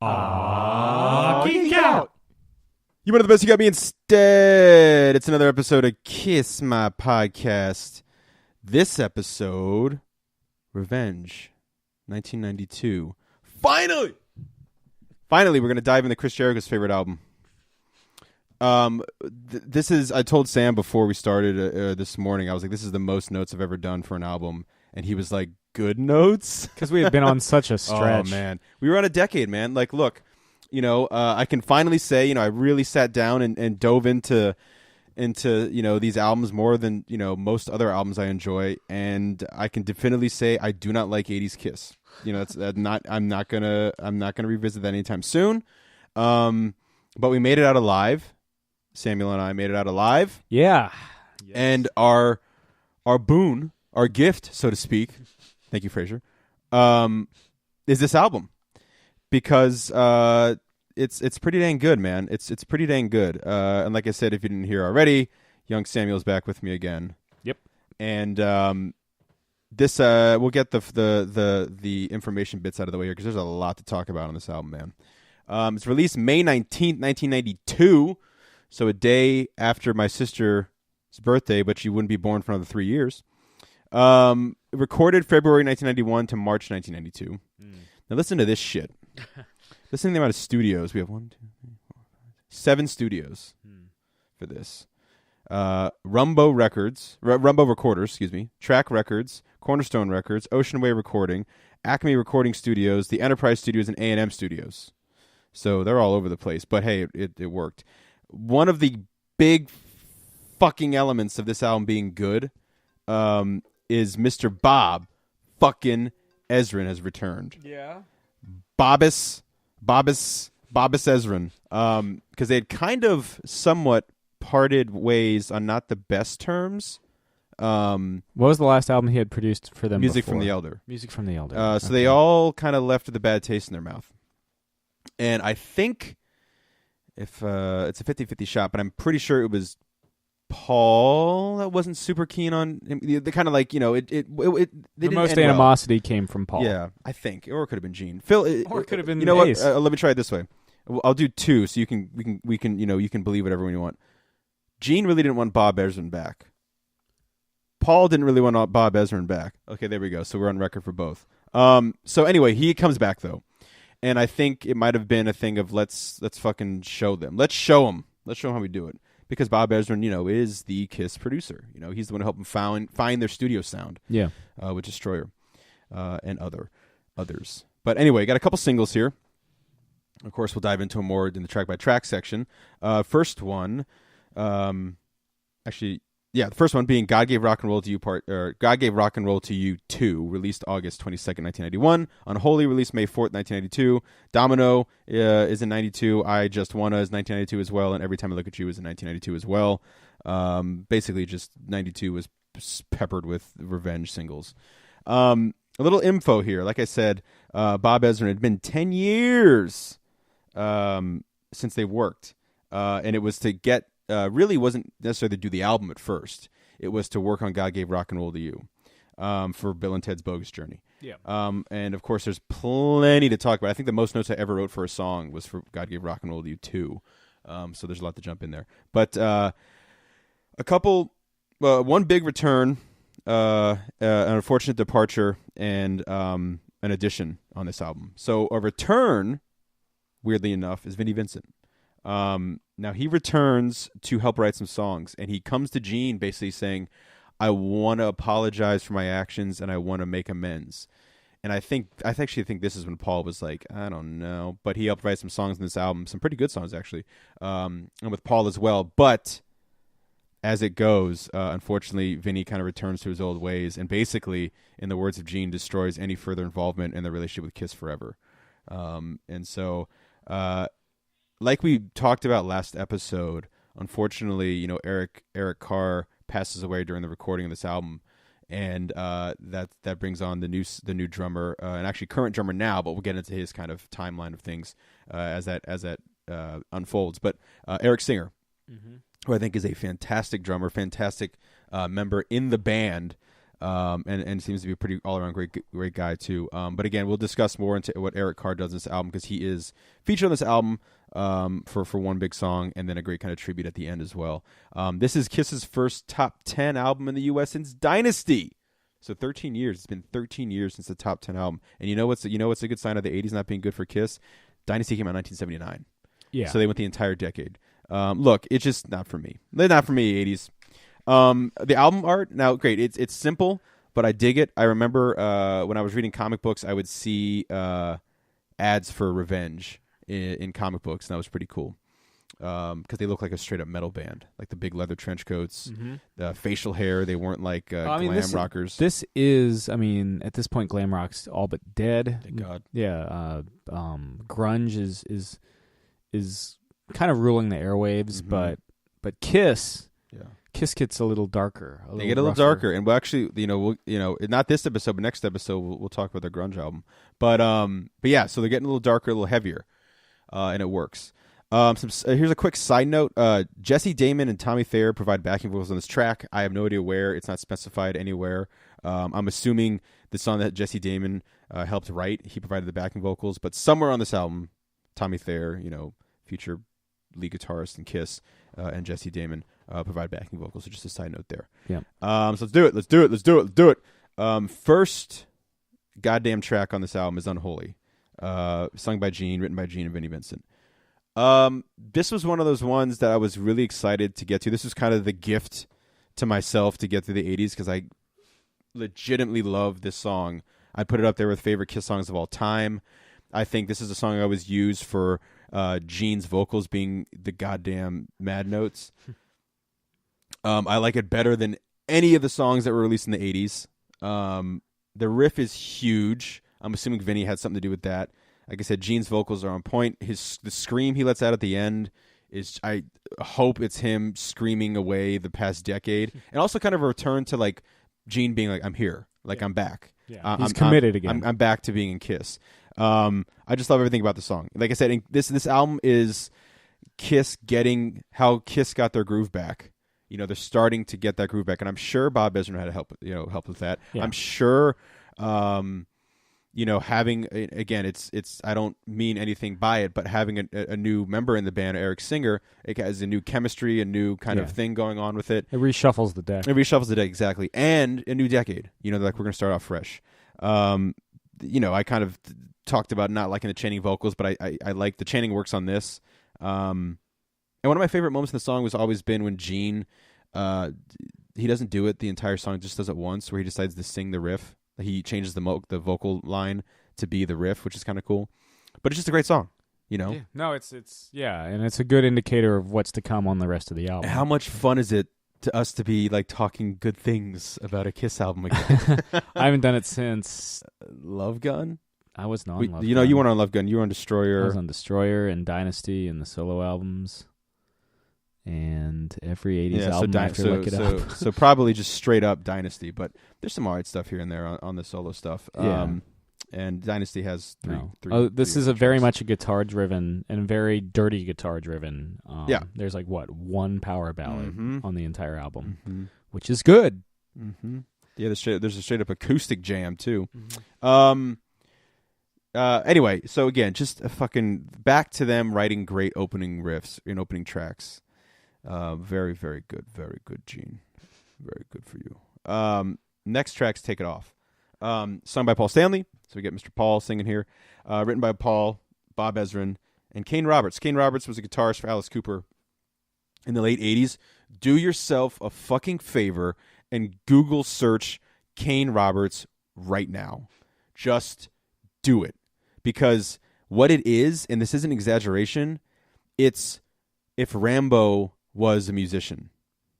Geek Out! You wanted the best, you got me instead. It's another episode of Kiss My Podcast. This episode, Revenge, 1992. Finally, we're going to dive into Chris Jericho's favorite album. This is, I told Sam before we started this morning, I was like, this is the most notes I've ever done for an album. And he was like, good notes? Because we had been on such a stretch. Oh, man. We were on a decade, man. Like, look, I can finally say, I really sat down and dove into these albums more than, most other albums I enjoy. And I can definitively say I do not like 80s Kiss. I'm not gonna revisit that anytime soon. But we made it out alive. Samuel and I made it out alive. Yeah. Yes. And our boon, our gift, so to speak, thank you, Fraser, is this album. Because it's pretty dang good, man. It's pretty dang good. And like I said, if you didn't hear already, young Samuel's back with me again. Yep. And this we'll get the information bits out of the way here because there's a lot to talk about on this album, man. It's released May 19th, 1992, so a day after my sister's birthday, but she wouldn't be born for another 3 years. Recorded February 1991 to March 1992. Now listen to this shit. Listen to the amount of studios. We have 7 studios for this. Rumbo Recorders, Track Records, Cornerstone Records, Ocean Way Recording, Acme Recording Studios, the Enterprise Studios, and A&M Studios. So they're all over the place, but hey, it worked. One of the big fucking elements of this album being good is Mr. Bob fucking Ezrin has returned. Yeah. Bob Ezrin. Because they had kind of somewhat parted ways on not the best terms. What was the last album he had produced for them? Music before? from the Elder. Music from the Elder. So they all kind of left with a bad taste in their mouth. And I think if it's a 50-50 shot, but I'm pretty sure it was Paul that wasn't super keen on they kind of like the most animosity came from Paul. Yeah, I think, or it could have been Gene. Phil, or it could have been. What? Let me try it this way. I'll do 2, so you can you can believe whatever you want. Gene really didn't want Bob Ezrin back. Paul didn't really want Bob Ezrin back. Okay, there we go. So we're on record for both. So anyway, he comes back though, and I think it might have been a thing of let's fucking show them. Let's show them how we do it. Because Bob Ezrin, is the Kiss producer. He's the one who helped them find their studio sound. Yeah. With Destroyer and others. But anyway, got a couple singles here. Of course, we'll dive into them more in the track-by-track section. First one, the first one being "God Gave Rock and Roll to You" "God Gave Rock and Roll to You 2", released August 22nd, 1991. "Unholy", released May 4th, 1992. "Domino" is in 92. "I Just Wanna" is 1992 as well, and "Every Time I Look at You" is in 1992 as well. Basically, just 92 was peppered with revenge singles. A little info here. Like I said, Bob Ezrin had been 10 years since they worked, and it was to get. Really wasn't necessarily to do the album at first. It was to work on "God Gave Rock and Roll to You" for Bill and Ted's Bogus Journey. Yeah. And of course, there's plenty to talk about. I think the most notes I ever wrote for a song was for "God Gave Rock and Roll to You 2." So there's a lot to jump in there. But one big return, an unfortunate departure, and an addition on this album. So a return, weirdly enough, is Vinnie Vincent. Now he returns to help write some songs, and he comes to Gene basically saying, I want to apologize for my actions and I want to make amends. And I actually think this is when Paul was like, I don't know, but he helped write some songs in this album, some pretty good songs actually, and with Paul as well. But as it goes, unfortunately, Vinny kind of returns to his old ways and basically, in the words of Gene, destroys any further involvement in the relationship with Kiss forever. And so, like we talked about last episode, unfortunately, Eric Carr passes away during the recording of this album, and that brings on the new drummer, and actually current drummer now, but we'll get into his kind of timeline of things as that unfolds. But Eric Singer, who I think is a fantastic drummer, fantastic member in the band, and seems to be a pretty all around great guy too. But again, we'll discuss more into what Eric Carr does in this album because he is featured on this album for one big song and then a great kind of tribute at the end as well. This is Kiss's first top 10 album in the U.S. since Dynasty. So 13 years. It's been 13 years since the top 10 album. And you know what's a good sign of the 80s not being good for Kiss? Dynasty came out in 1979. Yeah. So they went the entire decade. Look, it's just not for me. They're not for me, 80s. The album art, now great. It's simple, but I dig it. I remember when I was reading comic books, I would see ads for Revenge in comic books, and that was pretty cool. Because they look like a straight up metal band, like the big leather trench coats, the facial hair. They weren't like glam rockers. This is, at this point, glam rock's all but dead. Thank God. Yeah, grunge is kind of ruling the airwaves, but Kiss, Kiss gets a little darker. They get a little darker, and we'll actually, not this episode, but next episode we'll talk about their grunge album. But yeah, so they're getting a little darker, a little heavier, and it works. Here's a quick side note. Jesse Damon and Tommy Thayer provide backing vocals on this track. I have no idea where. It's not specified anywhere. I'm assuming the song that Jesse Damon helped write, he provided the backing vocals. But somewhere on this album, Tommy Thayer, future lead guitarist in Kiss, and Jesse Damon provide backing vocals. So just a side note there. Yeah. So let's do it. First goddamn track on this album is Unholy, sung by Gene, written by Gene and Vinnie Vincent. This was one of those ones that I was really excited to get to. This was kind of the gift to myself to get through the 80s because I legitimately love this song. I'd put it up there with favorite Kiss songs of all time. I think this is a song I always use for Gene's vocals being the goddamn mad notes. I like it better than any of the songs that were released in the 80s. The riff is huge. I'm assuming Vinny had something to do with that. Like I said, Gene's vocals are on point. The scream he lets out at the end is, I hope it's him screaming away the past decade. And also kind of a return to like Gene being like, I'm here. Like I'm back. Yeah. He's committed again. I'm back to being in Kiss. I just love everything about the song. Like I said, this album is Kiss getting how Kiss got their groove back. They're starting to get that groove back. And I'm sure Bob Ezrin had to help with that. Yeah. I'm sure having, again, it's I don't mean anything by it, but having a new member in the band, Eric Singer, it has a new chemistry, a new kind of thing going on with it. It reshuffles the deck. Exactly. And a new decade. Like we're going to start off fresh. I kind of talked about not liking the chanting vocals, but I like the chanting works on this. And one of my favorite moments in the song was always been when Gene, he doesn't do it the entire song, just does it once, where he decides to sing the riff. He changes the vocal line to be the riff, which is kind of cool. But it's just a great song, Yeah. No, it's and it's a good indicator of what's to come on the rest of the album. How much fun is it to us to be like talking good things about a Kiss album again? I haven't done it since Love Gun. I was not on Love Gun. You weren't on Love Gun. You were on Destroyer. I was on Destroyer and Dynasty and the solo albums. And every 80s album I have to look it up. So probably just straight up Dynasty, but there's some alright stuff here and there on the solo stuff. And Dynasty has three. This is very much a guitar-driven and very dirty guitar-driven. There's like, one power ballad on the entire album, which is good. Mm-hmm. Yeah, there's a straight-up acoustic jam, too. Anyway, so again, just a fucking back to them writing great opening riffs in opening tracks. Very, very good. Very good, Gene. Very good for you. Next track's Take It Off. Sung by Paul Stanley. So we get Mr. Paul singing here. Written by Paul, Bob Ezrin, and Kane Roberts. Kane Roberts was a guitarist for Alice Cooper in the late 80s. Do yourself a fucking favor and Google search Kane Roberts right now. Just do it. Because what it is, and this isn't exaggeration, it's if Rambo was a musician.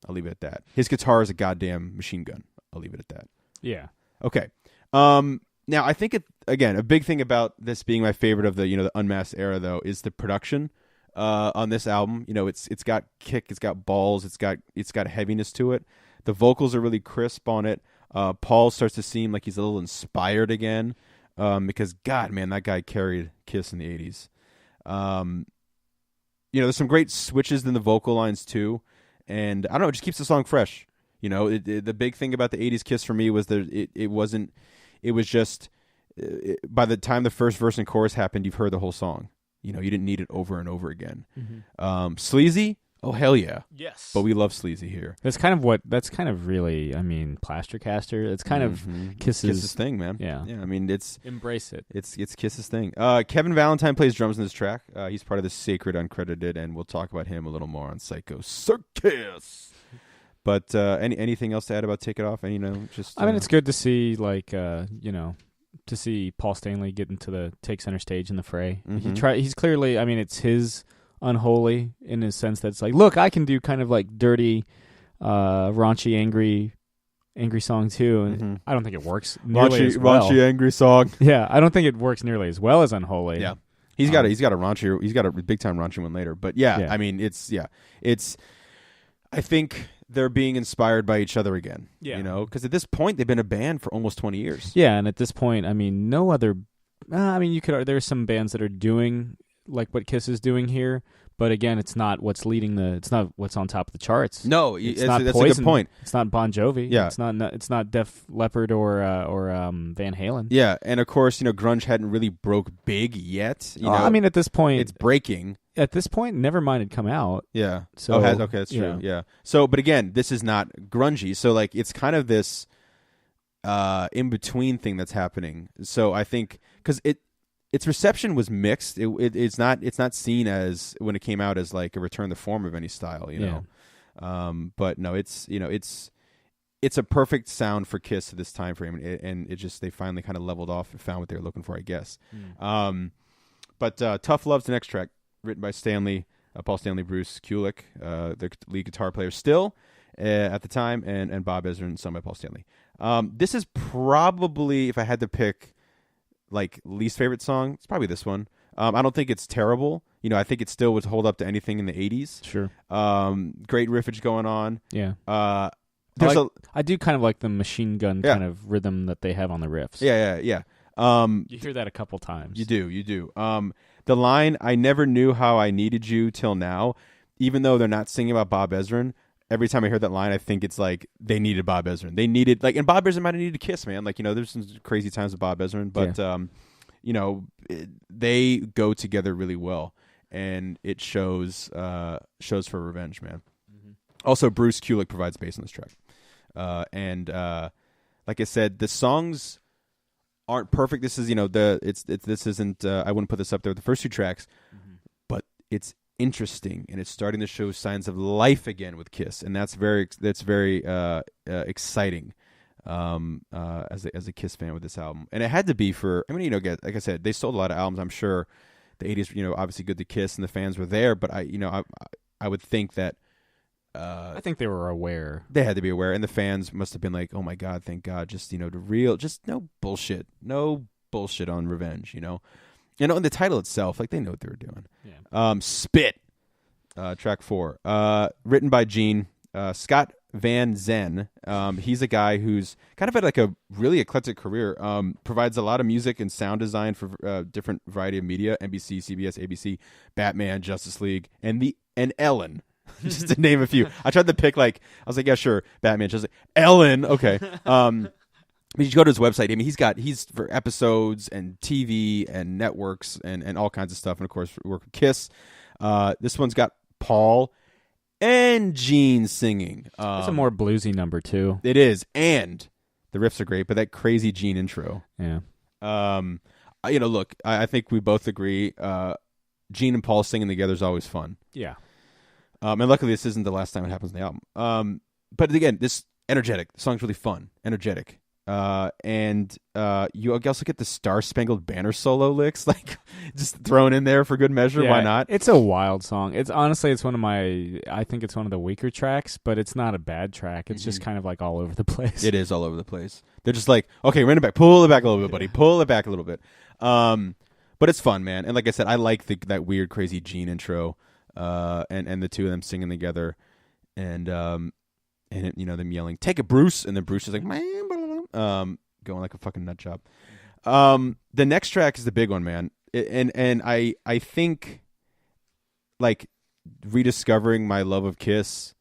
I'll leave it at that. His guitar is a goddamn machine gun. I'll leave it at that. Yeah. Okay. Now I think again, a big thing about this being my favorite of the the Unmasked era though is the production on this album. It's got kick, it's got balls, it's got heaviness to it. The vocals are really crisp on it. Paul starts to seem like he's a little inspired again because God, man, that guy carried Kiss in the 80s. There's some great switches in the vocal lines too, and I don't know, it just keeps the song fresh. You know, the big thing about the 80s Kiss for me was that it wasn't, it was just, by the time the first verse and chorus happened, you've heard the whole song. You know, you didn't need it over and over again. Sleazy? Oh, hell yeah. Yes. But we love sleazy here. That's kind of really, I mean, Plastercaster. It's kind of Kiss's thing, man. Yeah. Yeah, I mean, embrace it. It's Kiss's thing. Kevin Valentine plays drums in this track. He's part of the Sacred Uncredited, and we'll talk about him a little more on Psycho Circus. But anything else to add about Take It Off? And, you know, just I mean, it's good to see, like, you know, to see Paul Stanley get into the take center stage in the fray. He's clearly, I mean, it's his Unholy in a sense that's like, look, I can do kind of like dirty, raunchy, angry song too, and I don't think it works nearly as well. Raunchy, angry song. Yeah, I don't think it works nearly as well as Unholy. Yeah, he's got a big time raunchy one later. But yeah, I mean, it's I think they're being inspired by each other again. Yeah, you know, because at this point they've been a band for almost 20 years. Yeah, and at this point, I mean, no other. I mean, you could. There's some bands that are doing like what Kiss is doing here, but again, it's not what's leading it's not what's on top of the charts. No, that's a good point. It's not Bon Jovi. Yeah, it's not Def Leppard or Van Halen. Yeah, and of course, you know, grunge hadn't really broke big yet. You know, I mean, at this point, it's breaking. At this point, Nevermind had come out. Yeah. So okay, that's true. Yeah. So, but again, this is not grungy. So, like, it's kind of this in between thing that's happening. So, I think because its reception was mixed. It's not seen as, when it came out, as like a return to form of any style, you know. But no, it's a perfect sound for Kiss at this time frame, and it just, they finally kind of leveled off and found what they were looking for, I guess. But Tough Love's the next track, written by Paul Stanley, Bruce Kulick, the lead guitar player still at the time, and Bob Ezrin, sung by Paul Stanley. This is probably, if I had to pick, like, least favorite song, it's probably this one. I don't think it's terrible. You know, I think it still would hold up to anything in the 80s. Sure. Great riffage going on. Yeah. I do kind of like the machine gun kind of rhythm that they have on the riffs. Yeah. You hear that a couple times. You do. The line, "I never knew how I needed you till now," even though they're not singing about Bob Ezrin, every time I hear that line, I think it's like they needed Bob Ezrin. They needed, like, and Bob Ezrin might have needed Kiss, man. Like, you know, there's some crazy times with Bob Ezrin, but you know, they go together really well, and it shows for Revenge, man. Also, Bruce Kulick provides bass on this track, and like I said, the songs aren't perfect. This is, you know, this isn't. I wouldn't put this up there with the first two tracks, but it's interesting, and it's starting to show signs of life again with Kiss, and that's very exciting as a Kiss fan with this album. And it had to be for, I mean, you know, like I said, they sold a lot of albums. I'm sure the 80s, you know, obviously good to Kiss, and the fans were there, but I would think that I think they were aware. They had to be aware, and the fans must have been like, "Oh my God, thank God!" Just, you know, just no bullshit on Revenge, you know. You know, and the title itself, like, they know what they were doing. Yeah. Spit, track 4, written by Gene Scott Van Zen. He's a guy who's kind of had like a really eclectic career. Provides a lot of music and sound design for different variety of media: NBC, CBS, ABC, Batman, Justice League, and Ellen. Just to name a few. I tried to pick, like, I was like, yeah, sure, Batman, just like, Ellen, okay. But you go to his website. I mean, he's for episodes and TV and networks and all kinds of stuff, and of course work with Kiss. This one's got Paul and Gene singing. It's a more bluesy number too. It is, and the riffs are great, but that crazy Gene intro. Yeah. You know, look, I think we both agree. Gene and Paul singing together is always fun. Yeah. And luckily, this isn't the last time it happens in the album. But again, this energetic. The song's really fun, energetic. And you also get the Star Spangled Banner solo licks, like, just thrown in there for good measure. Yeah, why not? It's a wild song. I think it's one of the weaker tracks, but it's not a bad track. It's just kind of like all over the place. It is all over the place. They're just like, okay, run it back, pull it back a little bit, buddy, pull it back a little bit. But it's fun, man. And like I said, I like that weird, crazy Gene intro. And the two of them singing together, and you know, them yelling, "Take it, Bruce!" and then Bruce is like, going like a fucking nut job. The next track is the big one, man, and I think, like, rediscovering my love of Kiss,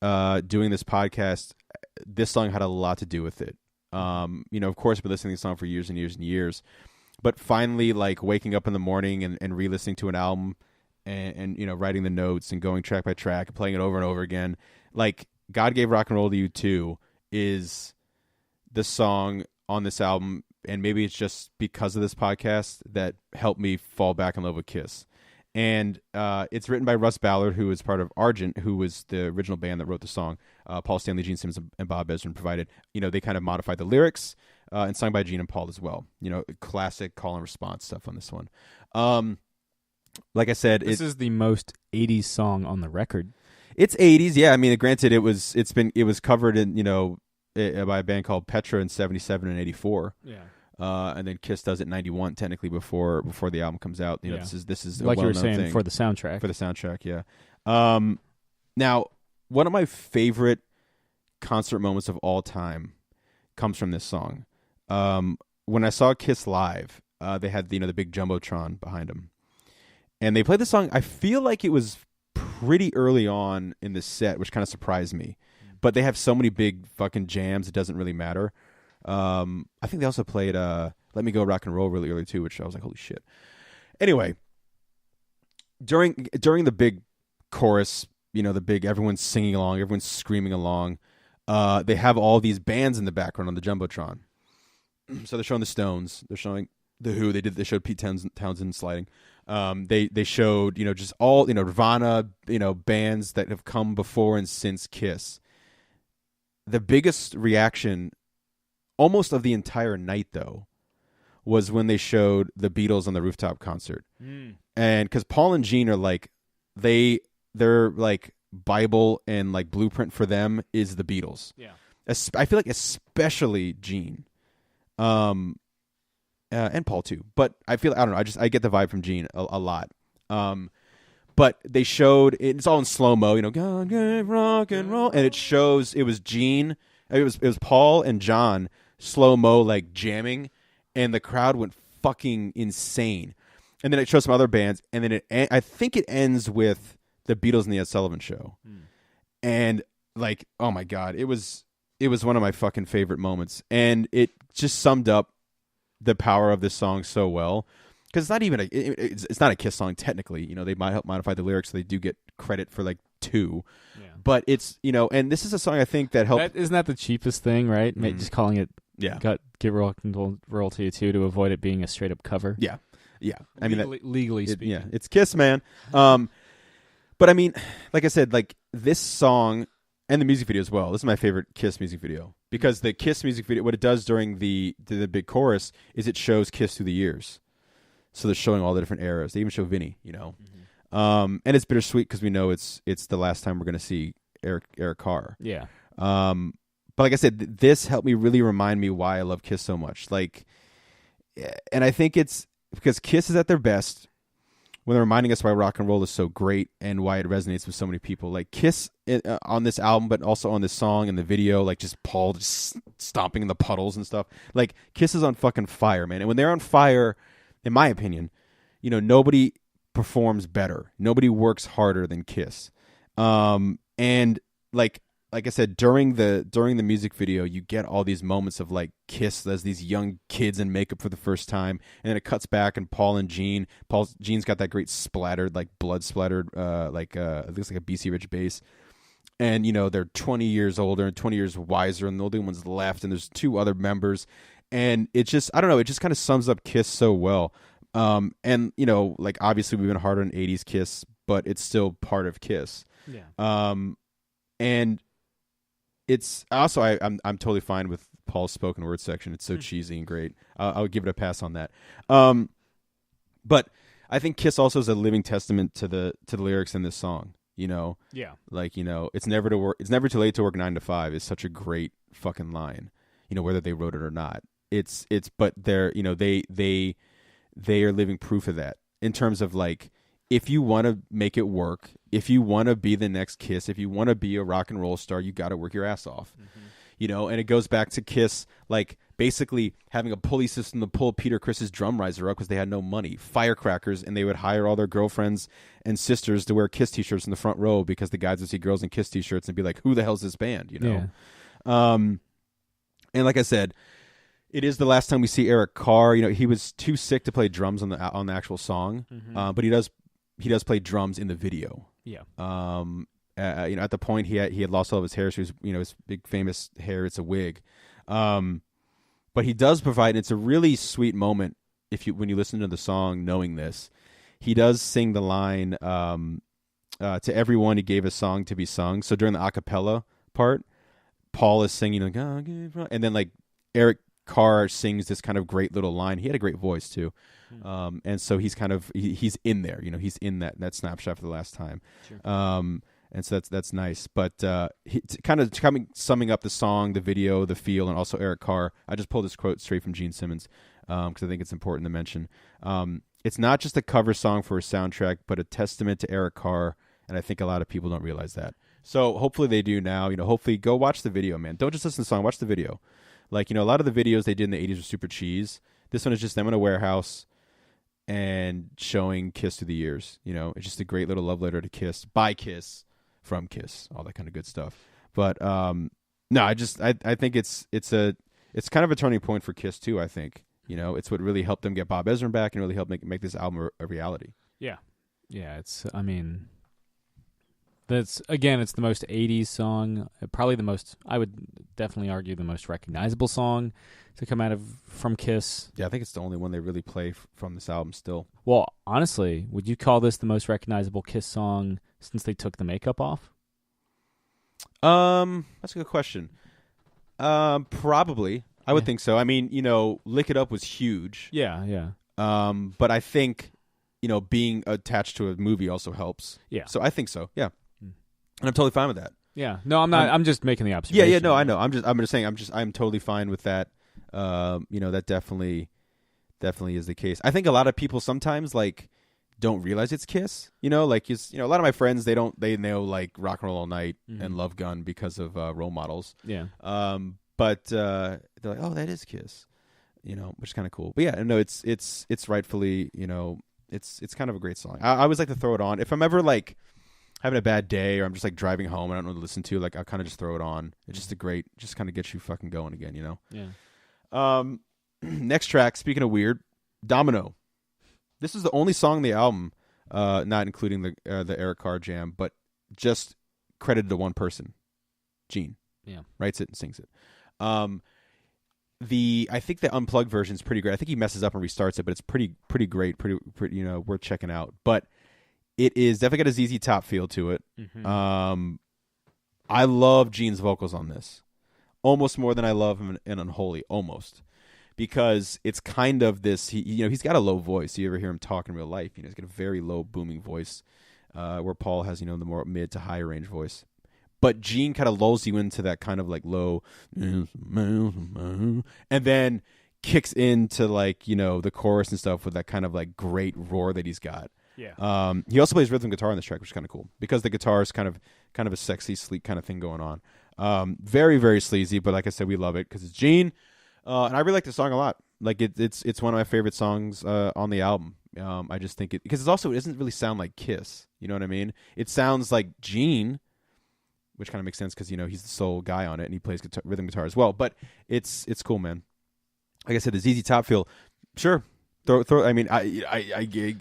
doing this podcast, this song had a lot to do with it. Of course, I've been listening to this song for years and years and years, but finally, like waking up in the morning and re-listening to an album and writing the notes and going track by track and playing it over and over again. Like, God Gave Rock and Roll to You Too is the song on this album, and maybe it's just because of this podcast that helped me fall back in love with Kiss. And it's written by Russ Ballard, who is part of Argent, who was the original band that wrote the song. Paul Stanley, Gene Simmons, and Bob Ezrin provided. They kind of modified the lyrics and sung by Gene and Paul as well. Classic call and response stuff on this one. Like I said, this is the most 80s song on the record. It's 80s, yeah. I mean, granted, it was covered in by a band called Petra in 77 and 84. Yeah. And then Kiss does it in 91, technically before the album comes out. This is like a you were well-known saying thing for the soundtrack. For the soundtrack, yeah. Now, one of my favorite concert moments of all time comes from this song. When I saw Kiss live, they had the big jumbotron behind them, and they played the song. I feel like it was pretty early on in the set, which kind of surprised me. But they have so many big fucking jams, it doesn't really matter. I think they also played Let Me Go Rock and Roll really early too, which I was like, holy shit. Anyway, during the big chorus, the big, everyone's singing along, everyone's screaming along, they have all these bands in the background on the jumbotron. So they're showing the Stones, they're showing the Who, they showed Pete Townsend sliding. They showed, just all, Nirvana, bands that have come before and since Kiss. The biggest reaction almost of the entire night, though, was when they showed the Beatles on the rooftop concert. And because Paul and Gene are like, they're like Bible and like blueprint for them is the Beatles. Yeah. I feel like especially Gene. And Paul too. But I don't know, I get the vibe from Gene a lot. But they showed, it's all in slow-mo, God gave rock and roll. And it shows, it was Gene, it was Paul and John, slow-mo, like jamming. And the crowd went fucking insane. And then it shows some other bands. And then I think it ends with the Beatles and the Ed Sullivan Show. And like, oh my God, it was one of my fucking favorite moments. And it just summed up the power of this song so well. Because it's not even it's not a Kiss song technically. They might help modify the lyrics, so they do get credit for like 2. Yeah. But it's and this is a song I think that helped. Isn't that the cheapest thing, right? Just calling it Get Rock and Roll to You Too to avoid it being a straight up cover. Yeah, yeah. I mean, legally speaking, it's Kiss, man. But I mean, like I said, like this song and the music video as well. This is my favorite Kiss music video because the Kiss music video, what it does during the big chorus is it shows Kiss through the years. So they're showing all the different eras. They even show Vinny, and it's bittersweet because we know it's the last time we're going to see Eric Carr. Yeah. But like I said, this helped me really remind me why I love Kiss so much. Like, and I think it's because Kiss is at their best when they're reminding us why rock and roll is so great and why it resonates with so many people. Like Kiss on this album, but also on this song and the video, like just Paul just stomping in the puddles and stuff. Like Kiss is on fucking fire, man. And when they're on fire, in my opinion, nobody performs better. Nobody works harder than Kiss. And like I said, during the music video, you get all these moments of like Kiss as these young kids in makeup for the first time, and then it cuts back and Paul and Gene. Gene's got that great splattered, like blood splattered, it looks like a BC Rich bass. And they're 20 years older and 20 years wiser, and the only one's left, and there's 2 other members. And it just, I don't know, it just kind of sums up Kiss so well. And, like, obviously we've been hard on 80s Kiss, but it's still part of Kiss. Yeah. And it's also, I'm totally fine with Paul's spoken word section. It's so cheesy and great. I would give it a pass on that. But I think Kiss also is a living testament to the lyrics in this song. Yeah. Like, it's never too late to work 9 to 5 is such a great fucking line, whether they wrote it or not. But they're, they are living proof of that in terms of like, if you want to make it work, if you want to be the next Kiss, if you want to be a rock and roll star, you got to work your ass off, and it goes back to Kiss, like basically having a pulley system to pull Peter Criss's drum riser up because they had no money, firecrackers, and they would hire all their girlfriends and sisters to wear Kiss t-shirts in the front row because the guys would see girls in Kiss t-shirts and be like, who the hell's this band, Yeah. And like I said, it is the last time we see Eric Carr. He was too sick to play drums on the actual song, but he does play drums in the video. Yeah. At the point he had lost all of his hair, so his big famous hair. It's a wig. But he does provide. It's a really sweet moment when you listen to the song, knowing this. He does sing the line, to everyone he gave a song to be sung. So during the a cappella part, Paul is singing like, and then like Eric Carr sings this kind of great little line. He had a great voice too. And so he's kind of he's in there, he's in that snapshot for the last time. Sure. And so that's nice. But summing up the song, the video, the feel, and also Eric Carr. I just pulled this quote straight from Gene Simmons because I think it's important to mention. It's not just a cover song for a soundtrack, but a testament to Eric Carr, and I think a lot of people don't realize that. So hopefully they do now. Hopefully go watch the video, man. Don't just listen to the song. Watch the video. Like, a lot of the videos they did in the 80s were super cheese. This one is just them in a warehouse and showing Kiss through the years. It's just a great little love letter to Kiss, by Kiss, from Kiss, all that kind of good stuff. But no, I think it's kind of a turning point for Kiss too. I think it's what really helped them get Bob Ezrin back and really helped make this album a reality. Yeah. It's it's the most 80s song, probably the most, I would definitely argue, the most recognizable song to come out from Kiss. Yeah, I think it's the only one they really play from this album still. Well, honestly, would you call this the most recognizable Kiss song since they took the makeup off? That's a good question. Probably. I would think so. I mean, Lick It Up was huge. Yeah. But I think, being attached to a movie also helps. Yeah. So I think so. Yeah. And I'm totally fine with that. Yeah. No, I'm not. I'm just making the observation. Yeah. No, I know. I'm just saying. I'm totally fine with that. That definitely is the case. I think a lot of people sometimes don't realize it's Kiss. A lot of my friends they know like Rock and Roll All Night and Love Gun because of Role Models. Yeah. But they're like, oh, that is Kiss. Which is kind of cool. But yeah, no, it's rightfully, it's kind of a great song. I always like to throw it on if I'm ever having a bad day or I'm just driving home and I don't know what to listen to. I'll kind of just throw it on. It's just kind of gets you fucking going again. Yeah. Next track. Speaking of weird, Domino. This is the only song on the album, not including the Eric Carr jam, but just credited to one person, Gene. Yeah, writes it and sings it. I think the unplugged version is pretty great. I think he messes up and restarts it, but it's pretty great, pretty worth checking out. But it is definitely got a ZZ Top feel to it. Mm-hmm. I love Gene's vocals on this, almost more than I love him in Unholy, almost. Because it's kind of this, he's got a low voice. You ever hear him talk in real life? He's got a very low, booming voice, where Paul has, the more mid to high range voice. But Gene kind of lulls you into that kind of low, and then kicks into the chorus and stuff with that kind of great roar that he's got. Yeah. He also plays rhythm guitar on this track, which is kind of cool because the guitar is kind of a sexy, sleek kind of thing going on. Very, very sleazy, but like I said, we love it because it's Gene. And I really like the song a lot. It's one of my favorite songs on the album. I just think it because it doesn't really sound like Kiss. You know what I mean? It sounds like Gene, which kind of makes sense because he's the sole guy on it and he plays rhythm guitar as well. But it's cool, man. Like I said, the ZZ Top feel, sure. Throw. I mean, I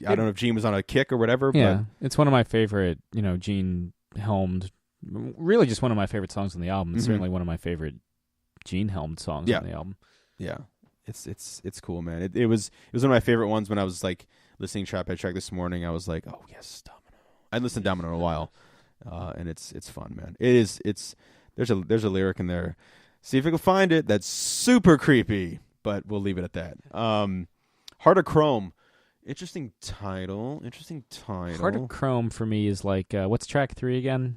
don't know if Gene was on a kick or whatever. Yeah, but it's one of my favorite. Gene helmed. Really, just one of my favorite songs on the album. It's certainly one of my favorite Gene helmed songs on the album. Yeah, it's cool, man. It was one of my favorite ones when I was listening track by track this morning. I was like, oh yes, Domino. I hadn't listened to Domino in a while, and it's fun, man. It is. There's a lyric in there. See if you can find it. That's super creepy, but we'll leave it at that. Heart of Chrome. Interesting title. Heart of Chrome for me is what's track 3 again?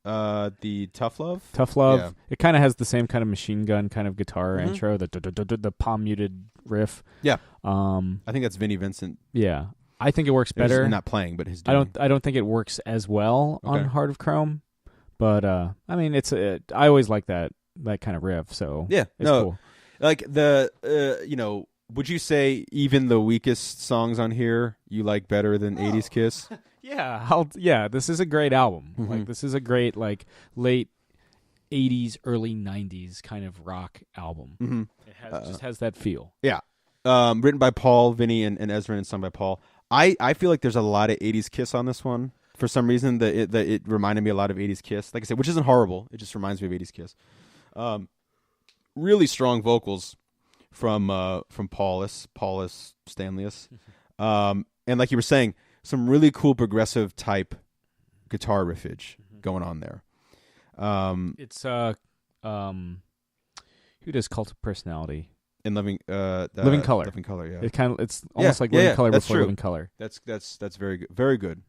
The Tough Love. Yeah. It kind of has the same kind of machine gun kind of guitar intro, the palm muted riff. Yeah. I think that's Vinnie Vincent. Yeah. I think it works better. He's not playing, but his. I don't think it works as well on Heart of Chrome, but I mean I always like that kind of riff. So yeah, it's cool. Would you say even the weakest songs on here you like better than 80s Kiss? Yeah, this is a great album. This is a great late '80s, early '90s kind of rock album. Mm-hmm. It just has that feel. Yeah. Written by Paul, Vinny, and Ezrin, and sung by Paul. I feel like there's a lot of '80s Kiss on this one. For some reason, it reminded me a lot of '80s Kiss. Like I said, which isn't horrible. It just reminds me of '80s Kiss. Really strong vocals from Paulus Stanleus. And like you were saying, some really cool progressive type guitar riffage going on there. It's who does Cult of Personality? In Living Color. Living Color, yeah. It's almost like Living Color before Living Color. That's very good. Very good.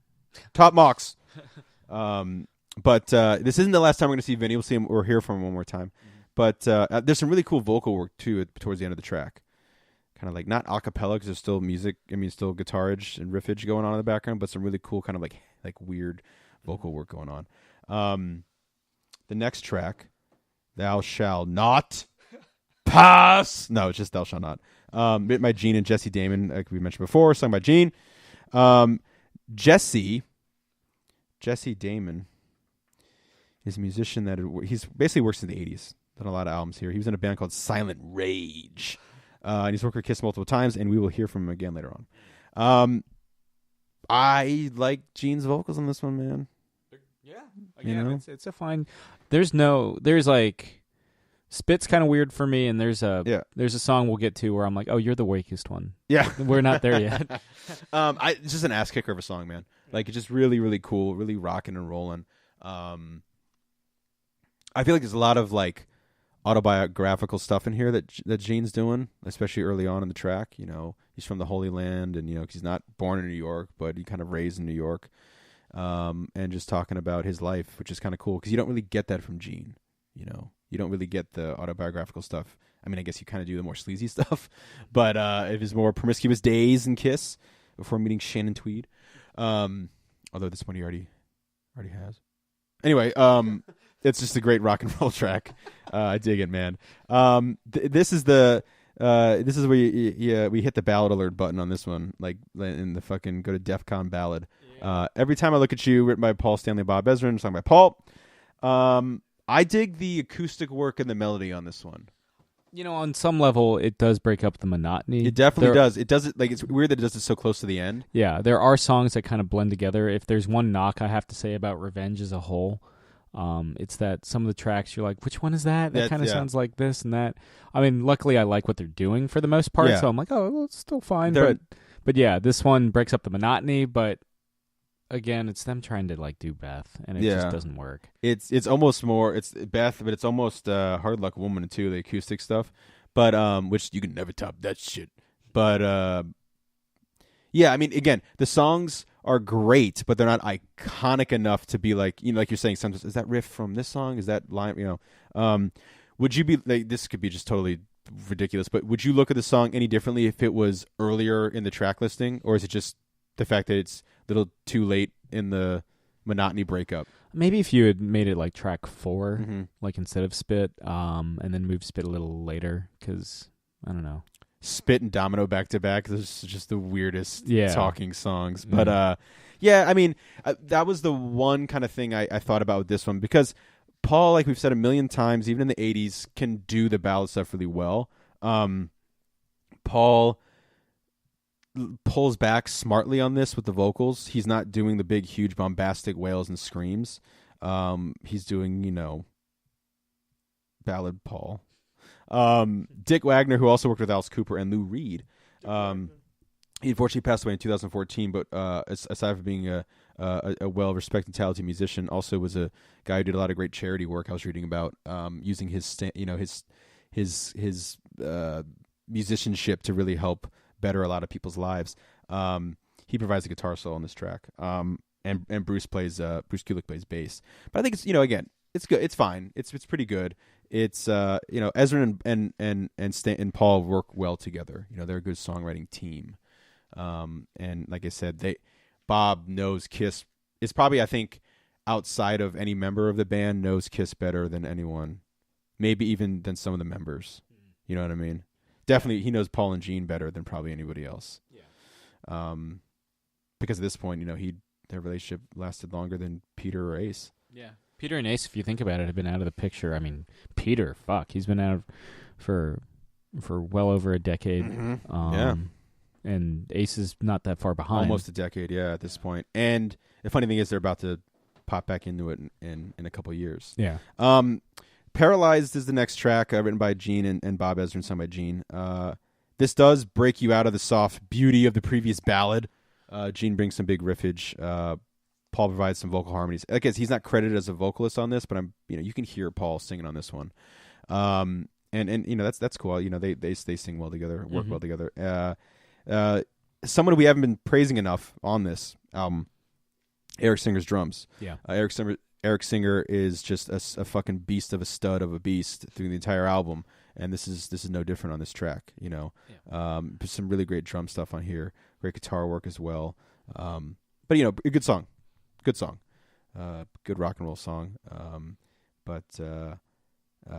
Top mocks. But this isn't the last time we're going to see Vinny. We'll see him or hear from him one more time. But there's some really cool vocal work too towards the end of the track. Kind of like not a cappella because there's still music. I mean, still guitarage and riffage going on in the background, but some really cool kind of like weird vocal work going on. The next track, "Thou Shall Not Pass." No, it's just "Thou Shall Not." Written by Gene and Jesse Damon, like we mentioned before, sung by Gene. Jesse Damon is a musician that he's basically works in the '80s. Done a lot of albums here. He was in a band called Silent Rage. And he's worked with Kiss multiple times, and we will hear from him again later on. I like Gene's vocals on this one, man. Yeah, again, it's a fine. There's like Spit's kind of weird for me, and there's a song we'll get to where I'm like, oh, you're the weakest one. Yeah, we're not there yet. It's just an ass kicker of a song, man. Like it's just really, really cool, really rocking and rolling. I feel like there's a lot of like autobiographical stuff in here that Gene's doing, especially early on in the track. You know, he's from the Holy Land, and 'cause he's not born in New York, but he kind of raised in New York, and just talking about his life, which is kind of cool because you don't really get that from Gene. You don't really get the autobiographical stuff. I mean, I guess you kind of do the more sleazy stuff, but it was more promiscuous days in Kiss before meeting Shannon Tweed. Although this one he already has. Anyway, it's just a great rock and roll track. I dig it, man. This is where we hit the ballad alert button on this one, like in the fucking go to DEFCON ballad. Yeah. Every Time I Look at You, written by Paul Stanley, Bob Ezrin, sung by Paul. I dig the acoustic work and the melody on this one. On some level, it does break up the monotony. It definitely does. It does it like it's weird that it does it so close to the end. Yeah, there are songs that kind of blend together. If there's one knock I have to say about Revenge as a whole, it's that some of the tracks you're like, which one is that? That kind of sounds like this and that. I mean, luckily I like what they're doing for the most part, so I'm like, oh, well, it's still fine. But yeah, this one breaks up the monotony, but again, it's them trying to like do Beth, and it just doesn't work. It's almost more it's Beth, but it's almost Hard Luck Woman too, the acoustic stuff. But which you can never top that shit. But yeah, I mean, again, the songs are great, but they're not iconic enough to be like like you're saying. Sometimes is that riff from this song? Is that line? Would you be like this? Could be just totally ridiculous, but would you look at the song any differently if it was earlier in the track listing, or is it just the fact that it's a little too late in the monotony breakup? Maybe if you had made it like track 4, like instead of Spit, and then moved Spit a little later, because I don't know. Spit and Domino back to back. Those are just the weirdest talking songs. But I mean, that was the one kind of thing I thought about with this one, because Paul, like we've said a million times, even in the 80s, can do the ballad stuff really well. Paul pulls back smartly on this with the vocals. He's not doing the big, huge, bombastic wails and screams. He's doing, ballad Paul. Dick Wagner, who also worked with Alice Cooper and Lou Reed. He unfortunately passed away in 2014, but aside from being a well-respected, talented musician, also was a guy who did a lot of great charity work. I was reading about using his musicianship to really help better a lot of people's lives. He provides a guitar solo on this track, and Bruce Kulick plays bass. But I think it's again, it's good. It's fine. It's pretty good. It's Ezrin and Paul work well together. They're a good songwriting team. And like I said, Bob knows Kiss. It's probably, I think, outside of any member of the band, knows Kiss better than anyone. Maybe even than some of the members. You know what I mean? Definitely, he knows Paul and Gene better than probably anybody else. Yeah. Because at this point, their relationship lasted longer than Peter or Ace. Yeah. Peter and Ace, if you think about it, have been out of the picture. I mean, Peter, he's been out for well over a decade. Yeah. And Ace is not that far behind. Almost a decade, at this point. And the funny thing is they're about to pop back into it in a couple of years. Yeah. Paralyzed is the next track, written by Gene and Bob Ezrin, sung by Gene. This does break you out of the soft beauty of the previous ballad. Gene brings some big riffage. Paul provides some vocal harmonies. I guess he's not credited as a vocalist on this, but you can hear Paul singing on this one. And that's cool. They sing well together, work well together. Someone we haven't been praising enough on this album, Eric Singer's drums. Yeah. Eric Singer is just a fucking beast of a stud of a beast through the entire album, and this is no different on this track. Some really great drum stuff on here, great guitar work as well. But a good song, good rock and roll song. But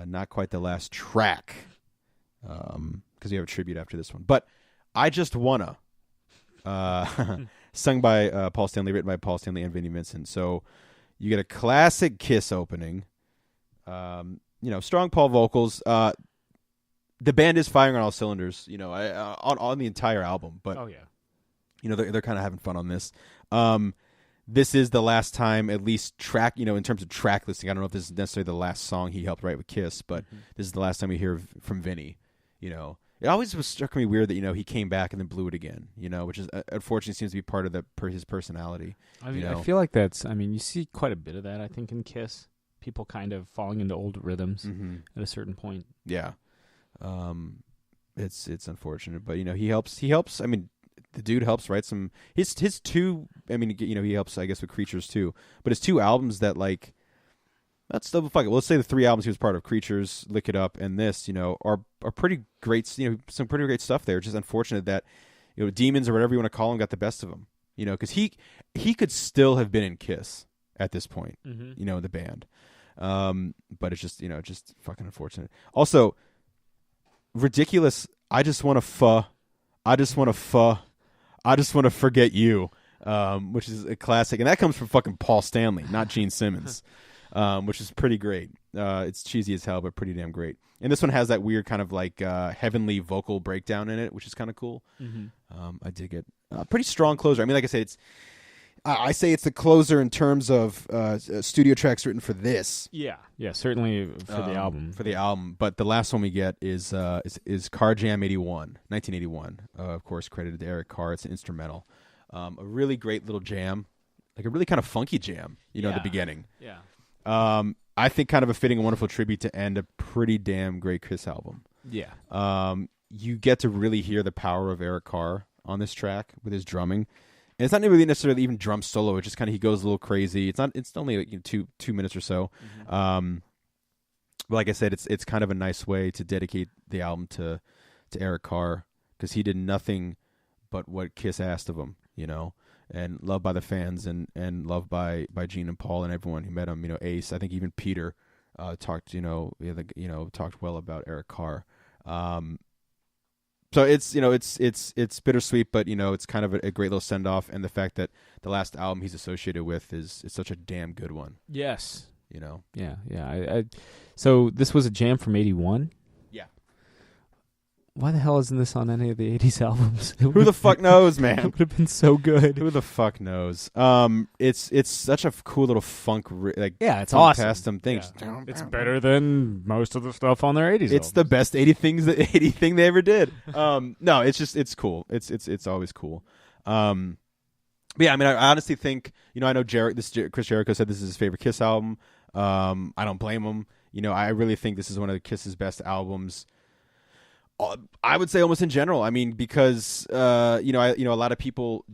not quite the last track, because we have a tribute after this one. But I Just Wanna, sung by Paul Stanley, written by Paul Stanley and Vinnie Vincent. So you get a classic Kiss opening. Strong Paul vocals. The band is firing on all cylinders. On the entire album. But they're kind of having fun on this. This is the last time, at least track. In terms of track listing, I don't know if this is necessarily the last song he helped write with Kiss, but this is the last time we hear from Vinnie. It always struck me weird that he came back and then blew it again. Which is unfortunately seems to be part of his personality. I feel like that's. I mean, you see quite a bit of that. I think in Kiss, people kind of falling into old rhythms at a certain point. Yeah, it's unfortunate, but he helps. I mean, the dude helps write some. His two. I mean, he helps, I guess, with Creatures too. But his two albums that That's still fuck it. Well, let's say the three albums he was part of, Creatures, Lick It Up, and this, are pretty great. Some pretty great stuff there. It's just unfortunate that Demons or whatever you want to call him got the best of him. Because he could still have been in Kiss at this point. The band. But it's just just fucking unfortunate. Also, ridiculous. I just want to forget you. Which is a classic, and that comes from fucking Paul Stanley, not Gene Simmons. Which is pretty great. It's cheesy as hell, but pretty damn great. And this one has that weird kind of heavenly vocal breakdown in it, which is kind of cool. I dig it. Pretty strong closer. I mean, like I said, I say it's the closer in terms of studio tracks written for this. Yeah, certainly for the album. For the album, but the last one we get is Car Jam 1981. Of course, credited to Eric Carr. It's an instrumental. A really great little jam, like a really kind of funky jam. At the beginning. Yeah. I think kind of a fitting and wonderful tribute to end a pretty damn great Kiss album. Yeah. You get to really hear the power of Eric Carr on this track with his drumming. And it's not really necessarily even drum solo. It's just kind of, he goes a little crazy. It's only 2 minutes or so. But like I said, it's kind of a nice way to dedicate the album to Eric Carr, because he did nothing but what Kiss asked of him, and loved by the fans and loved by Gene and Paul and everyone who met him. Ace, I think even Peter talked well about Eric Carr. So it's bittersweet, but it's kind of a great little send off, and the fact that the last album he's associated with is such a damn good one. Yes. Yeah. So this was a jam from 81? Yeah. Why the hell isn't this on any of the 80s albums? Who the fuck knows, man? It would have been so good. Who the fuck knows? It's such a cool little funk, it's awesome. Custom thing. Yeah. It's better than most of the stuff on their 80s albums. It's the best 80 thing they ever did. No, it's cool. It's always cool. But yeah, I mean, I honestly think, I know Chris Jericho said this is his favorite Kiss album. I don't blame him. I really think this is one of Kiss's best albums. I would say almost in general. I mean, because a lot of people,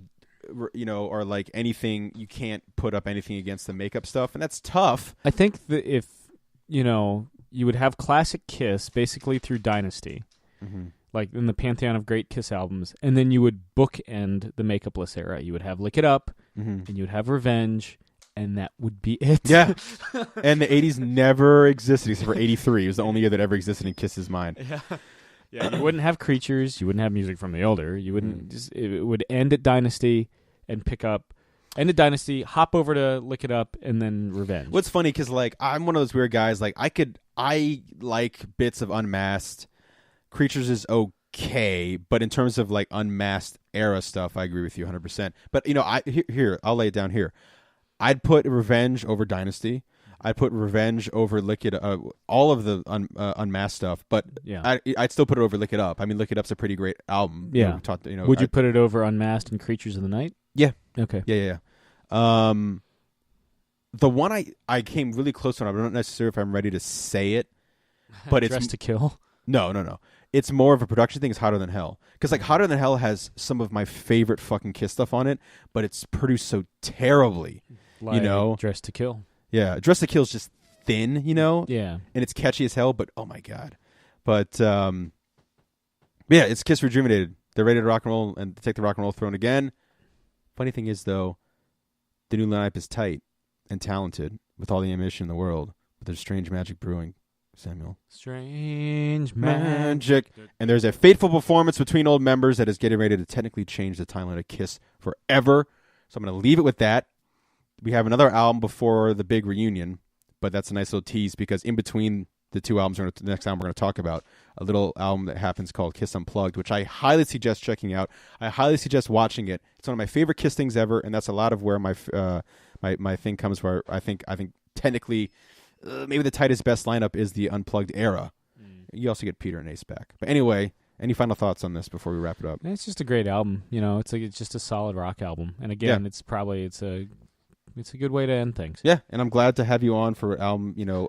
are like, anything, you can't put up anything against the makeup stuff, and that's tough. I think that if you would have classic Kiss basically through Dynasty, like in the pantheon of great Kiss albums, and then you would bookend the makeupless era. You would have Lick It Up, and you would have Revenge. And that would be it. Yeah. And the 80s never existed except for 83. It was the only year that ever existed in Kiss's mind. Yeah, you wouldn't have Creatures. You wouldn't have music from the older. You wouldn't. It would end at Dynasty and pick up End of Dynasty, hop over to Lick It Up, and then Revenge. What's funny, because like I'm one of those weird guys. Like I like bits of Unmasked. Creatures is okay, but in terms of like Unmasked era stuff, I agree with you 100%. But you know, here I'll lay it down here. I'd put Revenge over Dynasty. I'd put Revenge over Lick It Up, all of the Unmasked stuff, but yeah. I'd still put it over Lick It Up. I mean, Lick It Up's a pretty great album. Yeah. Would you put it over Unmasked and Creatures of the Night? Yeah. Okay. Yeah. The one I came really close on, I'm not necessarily if I'm ready to say it, but it's Dressed to Kill? No. It's more of a production thing. It's Hotter Than Hell. Because like Hotter Than Hell has some of my favorite fucking Kiss stuff on it, but it's produced so terribly. Like you know? Dressed to Kill. Yeah. Dressed to Kill is just thin, you know? Yeah. And it's catchy as hell, but oh my God. But yeah, it's Kiss Rejuvenated. They're ready to rock and roll and take the rock and roll throne again. Funny thing is, though, the new lineup is tight and talented with all the ammunition in the world, but there's strange magic brewing, Samuel. Strange magic. And there's a fateful performance between old members that is getting ready to technically change the timeline of Kiss forever. So I'm going to leave it with that. We have another album before the big reunion, but that's a nice little tease because in between the two albums, the next album we're going to talk about, a little album that happens called Kiss Unplugged, which I highly suggest checking out. I highly suggest watching it. It's one of my favorite Kiss things ever, and that's a lot of where my thing comes. Where I think technically maybe the tightest best lineup is the Unplugged era. You also get Peter and Ace back. But anyway, any final thoughts on this before we wrap it up? It's just a great album. You know, it's just a solid rock album, and again, it's a good way to end things. Yeah, and I'm glad to have you on for an album, you know,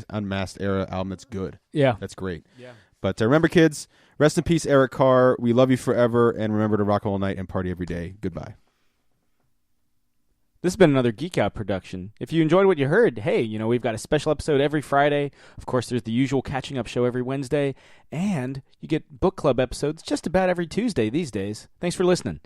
Unmasked era album that's good. Yeah. That's great. Yeah. But remember, kids, rest in peace, Eric Carr. We love you forever, and remember to rock all night and party every day. Goodbye. This has been another Geek Out production. If you enjoyed what you heard, hey, you know, we've got a special episode every Friday. Of course, there's the usual catching up show every Wednesday, and you get book club episodes just about every Tuesday these days. Thanks for listening.